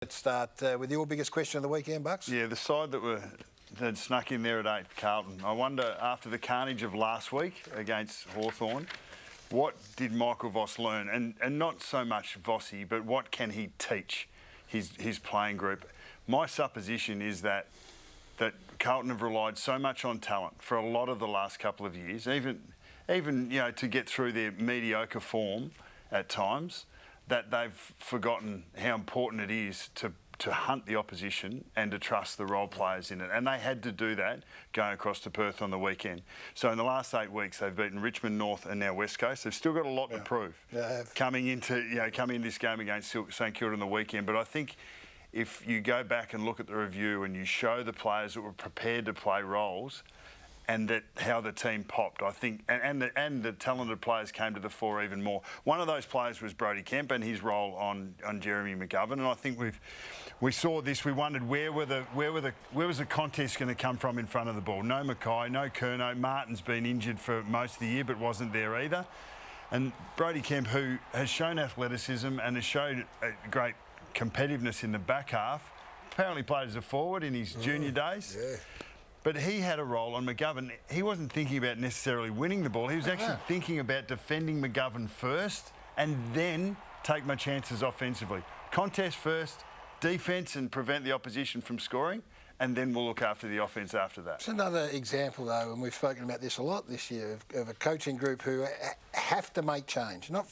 Let's start with your biggest question of the weekend, Bucks. Yeah, the side that snuck in there at 8, Carlton. I wonder, after the carnage of last week against Hawthorn, what did Michael Voss learn? And not so much Vossi, but what can he teach his playing group? My supposition is that Carlton have relied so much on talent for a lot of the last couple of years, even to get through their mediocre form at times, that they've forgotten how important it is to hunt the opposition and to trust the role players in it. And they had to do that going across to Perth on the weekend. So in the last 8 weeks, they've beaten Richmond, North and now West Coast. They've still got a lot to prove coming into this game against St Kilda on the weekend. But I think if you go back and look at the review and you show the players that were prepared to play roles and how the team popped, I think, and the talented players came to the fore even more. One of those players was Brodie Kemp and his role on Jeremy McGovern, and I think we saw this. We wondered where was the contest going to come from in front of the ball. No Mackay, no Curnow. Martin's been injured for most of the year, but wasn't there either. And Brodie Kemp, who has shown athleticism and has shown great competitiveness in the back half, apparently played as a forward in his junior days. Yeah. But he had a role on McGovern. He wasn't thinking about necessarily winning the ball. He was actually thinking about defending McGovern first and then take my chances offensively. Contest first, defence and prevent the opposition from scoring, and then we'll look after the offence after that. It's another example, though, and we've spoken about this a lot this year, of a coaching group who have to make change. Not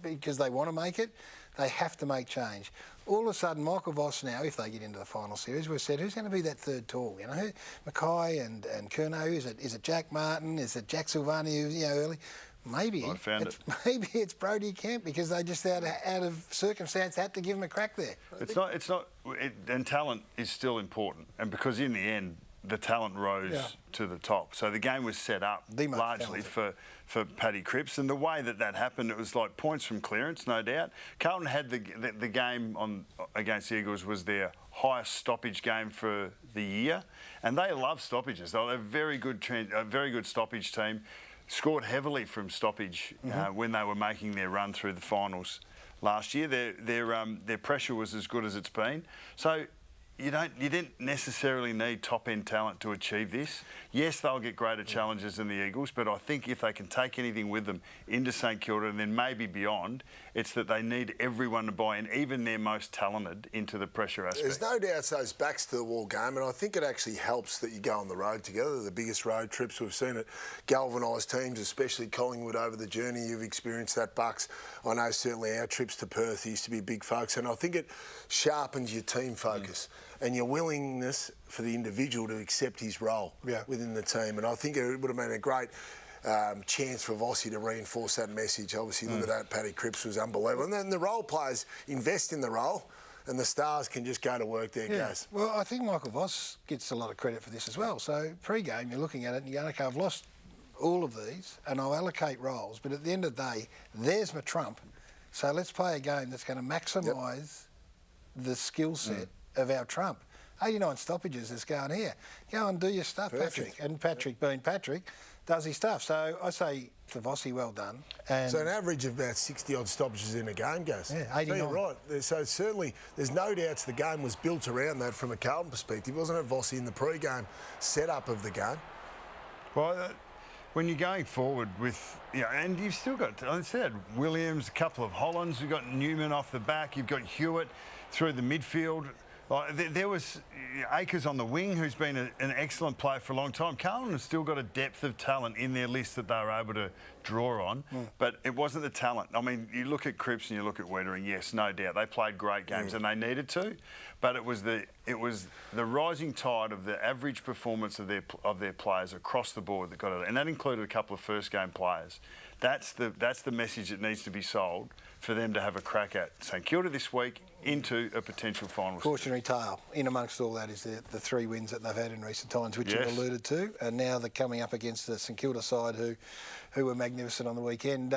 because they want to make it, they have to make change. All of a sudden, Michael Voss now, if they get into the final series, we've said, who's going to be that third tall? You know, Mackay and Curnow, is it Jack Martin? Is it Jack Silvani, early? Maybe it's Brodie Kemp, because they just out of circumstance had to give him a crack there. And talent is still important, and because in the end the talent rose to the top. So the game was set up largely for Paddy Cripps, and the way that happened, it was like points from clearance, no doubt. Carlton had the game against the Eagles was their highest stoppage game for the year, and they love stoppages. They're a very good stoppage team. Scored heavily from stoppage when they were making their run through the finals last year. Their pressure was as good as it's been. So you didn't necessarily need top-end talent to achieve this. Yes, they'll get greater challenges than the Eagles, but I think if they can take anything with them into St Kilda and then maybe beyond, it's that they need everyone to buy in, even their most talented, into the pressure aspect. There's no doubt it's those backs to the wall game, and I think it actually helps that you go on the road together. The biggest road trips we've seen it galvanise teams, especially Collingwood over the journey. You've experienced that, Bucks. I know certainly our trips to Perth used to be big folks, and I think it sharpens your team focus and your willingness for the individual to accept his role within the team. And I think it would have been a great chance for Vossi to reinforce that message. Obviously, look at that. Paddy Cripps was unbelievable. And then the role players invest in the role, and the stars can just go to work there, guys. Well, I think Michael Voss gets a lot of credit for this as well. So pre-game, you're looking at it and you're going, OK, I've lost all of these and I'll allocate roles. But at the end of the day, there's my trump. So let's play a game that's going to maximise the skill set of our trump. 89 stoppages is going here. Go and do your stuff, Patrick. And Patrick, being Patrick, does his stuff. So I say to Vossi, well done. And so an average of about 60-odd stoppages in a game, guys. Yeah, 89. You're right. So certainly, there's no doubts the game was built around that from a Carlton perspective. Wasn't it, Vossi, in the pre-game setup of the game? Well, when you're going forward with, and you've still got, I said, Williams, a couple of Hollands, you've got Newman off the back, you've got Hewitt through the midfield. There was Akers on the wing, who's been an excellent player for a long time. Carlton has still got a depth of talent in their list that they were able to draw on, but it wasn't the talent. I mean, you look at Cripps and you look at Wettering, yes, no doubt. They played great games and they needed to, but it was the rising tide of the average performance of their players across the board that got it, and that included a couple of first-game players. That's the message that needs to be sold for them to have a crack at St Kilda this week into a potential final. Cautionary tale in amongst all that is the 3 wins that they've had in recent times, which you've alluded to, and now they're coming up against the St Kilda side who were magnificent on the weekend.